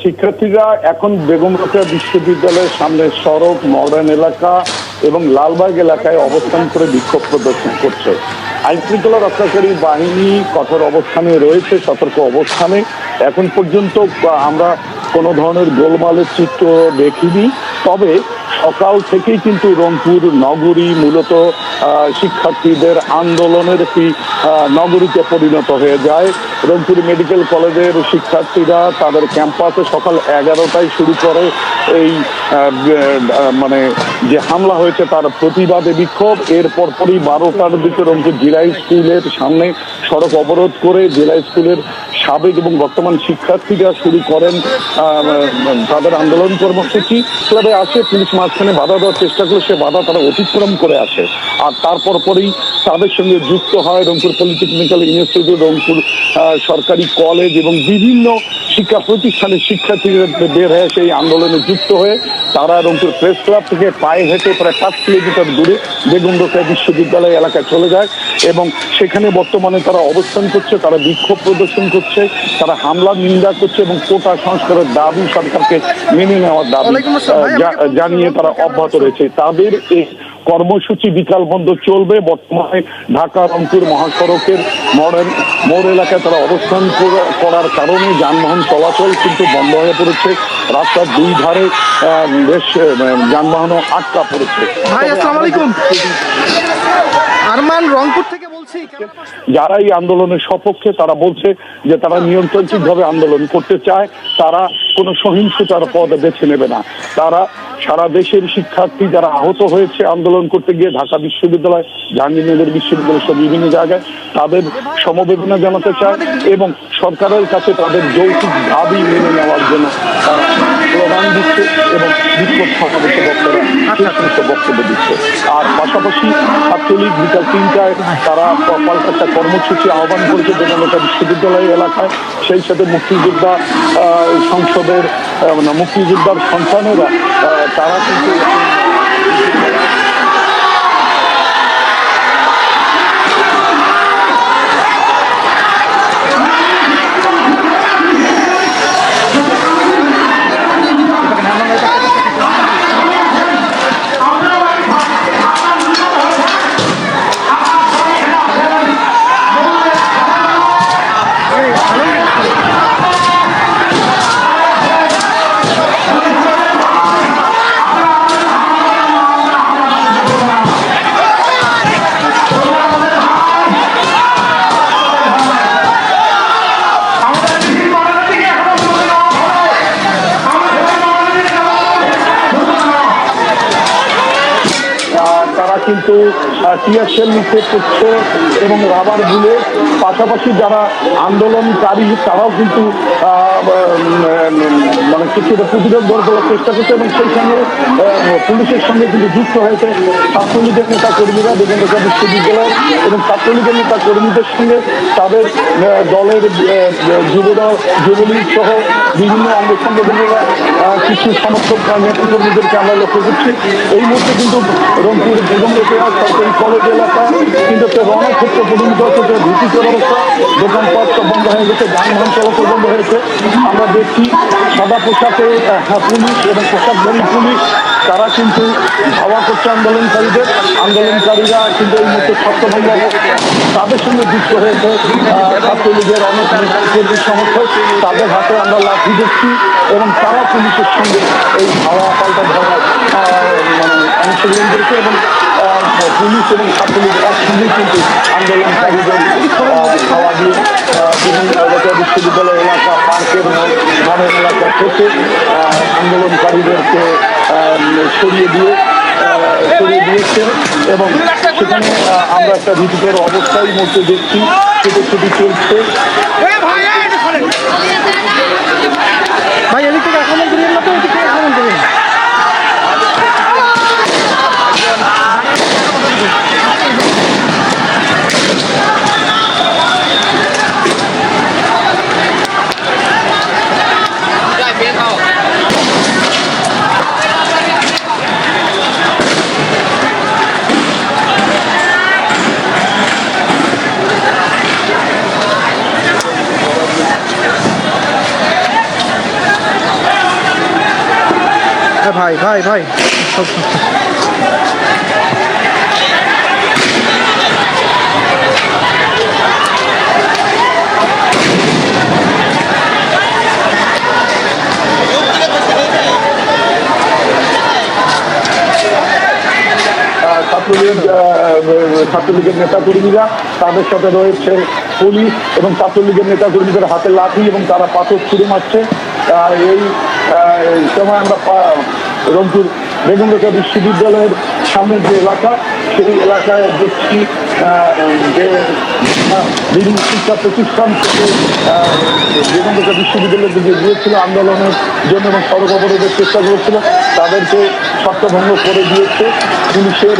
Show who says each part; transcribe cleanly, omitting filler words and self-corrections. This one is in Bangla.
Speaker 1: শিক্ষার্থীরা এখন বেগম রোকেয়া বিশ্ববিদ্যালয়ের সামনে সড়ক, মডার্ন এলাকা এবং লালবাগ এলাকায় অবস্থান করে বিক্ষোভ প্রদর্শন করছে। আইন শৃঙ্খলা রক্ষাকারী বাহিনী কঠোর অবস্থানে রয়েছে, সতর্ক অবস্থানে। এখন পর্যন্ত আমরা কোনো ধরনের গোলমালের চিত্র দেখিনি, তবে সকাল থেকেই কিন্তু রংপুর নগরী মূলত শিক্ষার্থীদের আন্দোলনের একটি নগরীতে পরিণত হয়ে যায়। রংপুর মেডিকেল কলেজের শিক্ষার্থীরা তাদের ক্যাম্পাসে সকাল 11টায় শুরু করে এই যে হামলা হয়েছে তার প্রতিবাদে বিক্ষোভ। এর পরপরই 12টার দিকে রংপুর জেলা স্কুলের সামনে সড়ক অবরোধ করে জেলা স্কুলের সাবেক এবং বর্তমান শিক্ষার্থীরা শুরু করেন তাদের আন্দোলন কর্মসূচি। ক্লাবে আসে, পুলিশ মাঝখানে বাধা দেওয়ার চেষ্টা করলে সে বাধা তারা অতিক্রম করে আসে। আর তারপর পরেই তাদের সঙ্গে যুক্ত হয় রংপুর পলিটেকনিক্যাল ইনস্টিটিউট, রংপুর সরকারি কলেজ এবং বিভিন্ন শিক্ষা প্রতিষ্ঠানের শিক্ষার্থীরা বের হয়ে সেই আন্দোলনে যুক্ত হয়ে তারা রংপুর প্রেস ক্লাব থেকে পায়ে হেঁটে প্রায় 5 কিলোমিটার দূরে বেগম রোকেয়া বিশ্ববিদ্যালয় এলাকায় চলে যায় এবং সেখানে বর্তমানে তারা অবস্থান করছে, তারা বিক্ষোভ প্রদর্শন করছে, তারা হামলার নিন্দা করছে এবং কোটা সংস্কারের দাবি সরকারকে মেনে নেওয়ার দাবি জানিয়ে তারা অব্যাহত রয়েছে। তাদের এই কর্মসূচি বিকাল বন্ধ চলবে। বর্তমানে ঢাকা রংপুর মহাসড়কের মোড় এলাকায় তারা অবস্থান করার কারণে যানবাহন চলাচল কিন্তু বন্ধ হয়ে পড়েছে। রাস্তার দুই ধারে বেশ যানবাহনও আটকা পড়েছে।
Speaker 2: আরমান রংপুর থেকে বলছি,
Speaker 1: যারা এই আন্দোলনের সপক্ষে তারা বলছে যে তারা নিয়ন্ত্রণভাবে আন্দোলন করতে চায়, তারা কোনো সহিংসতার পথ বেছে নেবে না। তারা সারা দেশের শিক্ষার্থী যারা আহত হয়েছে আন্দোলন করতে গিয়ে ঢাকা বিশ্ববিদ্যালয়, জাহাঙ্গীরনগর বিশ্ববিদ্যালয় সব বিভিন্ন জায়গায়, তাদের সমবেদনা জানাতে চায় এবং সরকারের কাছে তাদের যৌক্তিক দাবি মেনে নেওয়ার জন্য তারা স্লোগান দিচ্ছে এবং বিক্ষোভ সমাবেশে বক্তব্য দিচ্ছে। আর পাশাপাশি ছাত্রলীগ বিকাল 3টায় তারা পাল্টা কর্মসূচি আহ্বান করেছে বেগম রোকেয়া বিশ্ববিদ্যালয় এলাকায়। সেই সাথে মুক্তিযোদ্ধা সংসদের মুক্তিযোদ্ধার সন্তানেরা তারা কিন্তু কিন্তু টিয়ার সেল নিক্ষেপ করছে এবং রাবার বুলেট। পাশাপাশি যারা আন্দোলনকারী তারাও কিন্তু কিছুটা প্রতিরোধ গড়ে তোলার চেষ্টা করছে এবং সেই সঙ্গে পুলিশের সঙ্গে কিন্তু যুক্ত হয়েছে ছাত্রলীগের নেতা কর্মীরা বেগম রোকেয়া বিশ্ববিদ্যালয় এবং ছাত্রলীগের নেতা কর্মীদের সঙ্গে তাদের দলের যুবলীগ সহ বিভিন্ন অঙ্গ সংগঠনেরা কিছু সমর্থক নেতাকর্মীদেরকে আমরা লক্ষ্য করছি। এই মুহূর্তে কিন্তু রংপুর বেগম রোকেয়া সরকারি কলেজ এলাকা কিন্তু একটা রণক্ষেত্র পরিণত হচ্ছে। ভিত্তিক ব্যবস্থা, দোকানপাট সব বন্ধ হয়ে গেছে, যানবাহন চলাচল বন্ধ হয়েছে। আমরা দেখছি সাদা পোশাকে পুলিশ এবং পোশাকধারী পুলিশ তারা কিন্তু ধাওয়া করছে আন্দোলনকারীরা কিন্তু এই মুহূর্তে ছত্রভঙ্গ অবস্থা। তাদের সঙ্গে যুক্ত হয়েছে ছাত্রলীগের অনেক কর্মীর সমর্থক, তাদের হাতে আমরা লাঠি দেখছি এবং তারা পুলিশের সঙ্গে এই ধাওয়া পাল্টা ধাওয়া অংশগ্রহণ করেছে এবং পুলিশ এবং ছাত্রলীগের একসঙ্গে কিন্তু আন্দোলনকারীদের ধাওয়া দিয়ে বিভিন্ন রোকেয়া বিশ্ববিদ্যালয় এলাকা, পার্কের মডার্ন এলাকা থেকে আন্দোলনকারীদেরকে সরিয়ে দিয়েছে এবং সেখানে আমরা একটা ভীতিকর অবস্থায় মধ্যে দেখছি ছুটি চলছে।
Speaker 2: ভাই এদিক থেকে আক্রমণ করিয়েন না, তো এদিক থেকে আক্রমণ করিয়েন। ভাই ভাই ভাই
Speaker 1: ছাত্রলীগের নেতাকর্মীরা, তাদের সাথে রয়েছে পুলিশ এবং ছাত্রলীগের নেতাকর্মীদের হাতে লাঠি এবং তারা পাথর ছুঁড়ে মারছে। এই সময় আমরা রংপুর বেগম রোকেয়া বিশ্ববিদ্যালয়ের সামনের যে এলাকা, সেই এলাকায় দেখছি যে বিভিন্ন শিক্ষা প্রতিষ্ঠান থেকে বেগম রোকেয়া বিশ্ববিদ্যালয়ের যে গিয়েছিল আন্দোলনের জন্য এবং সড়ক অবরোধের চেষ্টা করেছিল, তাদেরকে ছত্রভঙ্গ করে দিয়েছে পুলিশের